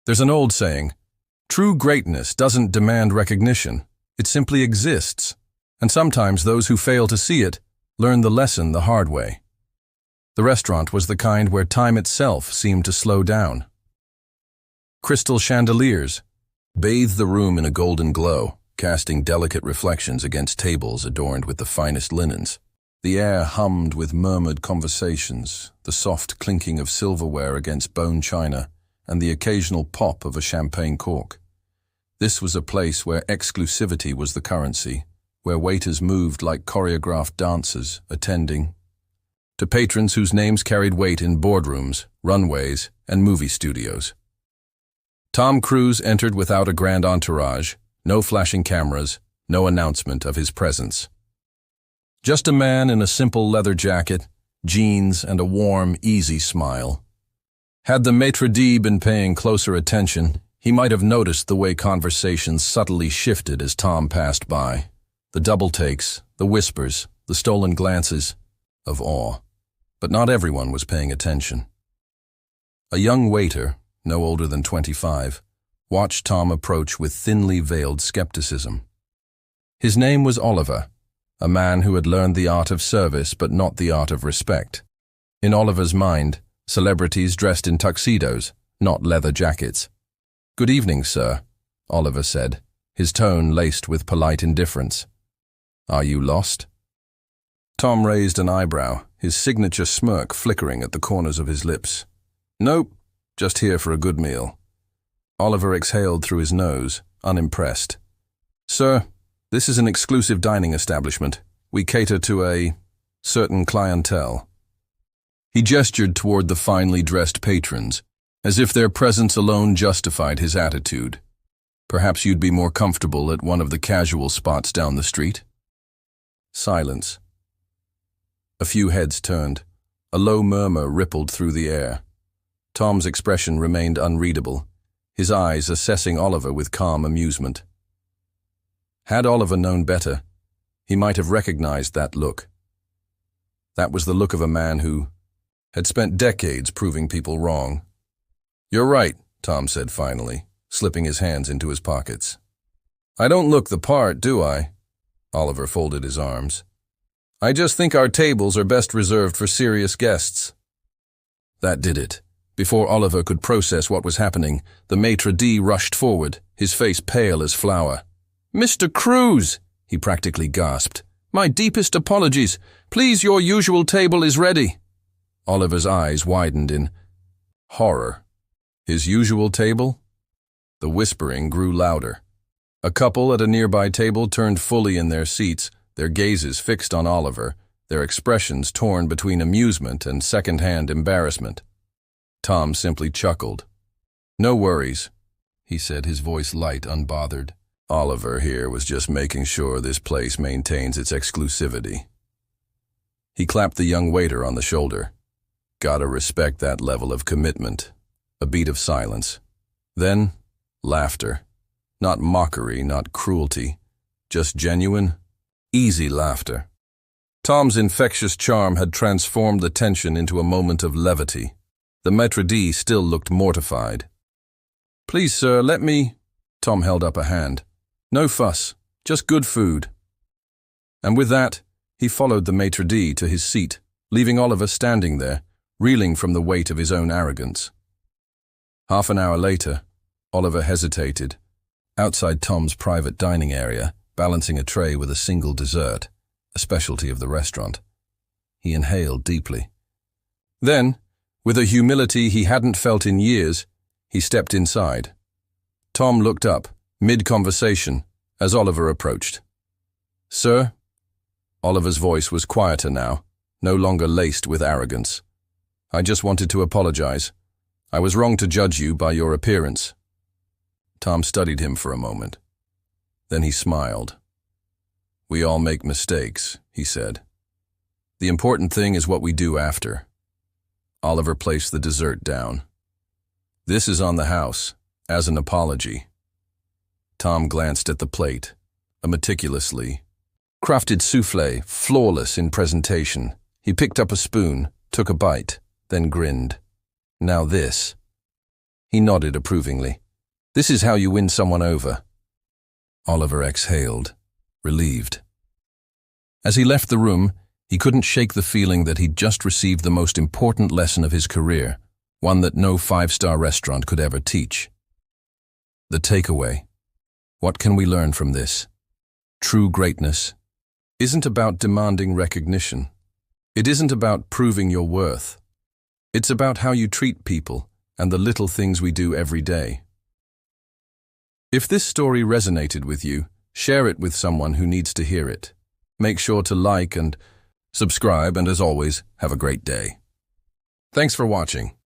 There's an old saying, true greatness doesn't demand recognition, it simply exists, and sometimes those who fail to see it learn the lesson the hard way. The restaurant was the kind where time itself seemed to slow down. Crystal chandeliers bathed the room in a golden glow, casting delicate reflections against tables adorned with the finest linens. The air hummed with murmured conversations, the soft clinking of silverware against bone china, and the occasional pop of a champagne cork. This was a place where exclusivity was the currency, where waiters moved like choreographed dancers, attending to patrons whose names carried weight in boardrooms, runways, and movie studios. Tom Cruise entered without a grand entourage, no flashing cameras, no announcement of his presence. Just a man in a simple leather jacket, jeans, and a warm, easy smile. Had the maitre d' been paying closer attention, he might have noticed the way conversations subtly shifted as Tom passed by. The double takes, the whispers, the stolen glances of awe. But not everyone was paying attention. A young waiter, no older than 25, watched Tom approach with thinly veiled skepticism. His name was Oliver, a man who had learned the art of service but not the art of respect. In Oliver's mind, celebrities dressed in tuxedos, not leather jackets. "Good evening, sir," Oliver said, his tone laced with polite indifference. "Are you lost?" Tom raised an eyebrow, his signature smirk flickering at the corners of his lips. "Nope, just here for a good meal." Oliver exhaled through his nose, unimpressed. "Sir, this is an exclusive dining establishment. We cater to a certain clientele." He gestured toward the finely dressed patrons, as if their presence alone justified his attitude. "Perhaps you'd be more comfortable at one of the casual spots down the street?" Silence. A few heads turned. A low murmur rippled through the air. Tom's expression remained unreadable, his eyes assessing Oliver with calm amusement. Had Oliver known better, he might have recognized that look. That was the look of a man who had spent decades proving people wrong. "You're right," Tom said finally, slipping his hands into his pockets. "I don't look the part, do I?" Oliver folded his arms. "I just think our tables are best reserved for serious guests." That did it. Before Oliver could process what was happening, the maitre d' rushed forward, his face pale as flour. "Mr. Cruise," he practically gasped, "my deepest apologies. Please, your usual table is ready." Oliver's eyes widened in horror. His usual table? The whispering grew louder. A couple at a nearby table turned fully in their seats, their gazes fixed on Oliver, their expressions torn between amusement and second-hand embarrassment. Tom simply chuckled. "No worries," he said, his voice light, unbothered. "Oliver here was just making sure this place maintains its exclusivity." He clapped the young waiter on the shoulder. "Gotta respect that level of commitment." A beat of silence. Then, laughter. Not mockery, not cruelty. Just genuine, easy laughter. Tom's infectious charm had transformed the tension into a moment of levity. The maitre d' still looked mortified. "Please, sir, let me—" Tom held up a hand. "No fuss, just good food." And with that, he followed the maitre d' to his seat, leaving Oliver standing there, reeling from the weight of his own arrogance. Half an hour later, Oliver hesitated, outside Tom's private dining area, balancing a tray with a single dessert, a specialty of the restaurant. He inhaled deeply. Then, with a humility he hadn't felt in years, he stepped inside. Tom looked up, mid-conversation, as Oliver approached. "Sir?" Oliver's voice was quieter now, no longer laced with arrogance. "I just wanted to apologize. I was wrong to judge you by your appearance." Tom studied him for a moment. Then he smiled. "We all make mistakes," he said. "The important thing is what we do after." Oliver placed the dessert down. "This is on the house, as an apology." Tom glanced at the plate, a meticulously crafted soufflé, flawless in presentation. He picked up a spoon, took a bite, then grinned. "Now this." He nodded approvingly. This is how you win someone over. Oliver exhaled, relieved. As he left the room, he couldn't shake the feeling that he'd just received the most important lesson of his career, one that no five-star restaurant could ever teach. The takeaway. What can we learn from this? True greatness isn't about demanding recognition. It isn't about proving your worth. It's about how you treat people and the little things we do every day. If this story resonated with you, share it with someone who needs to hear it. Make sure to like and subscribe, and as always, have a great day. Thanks for watching.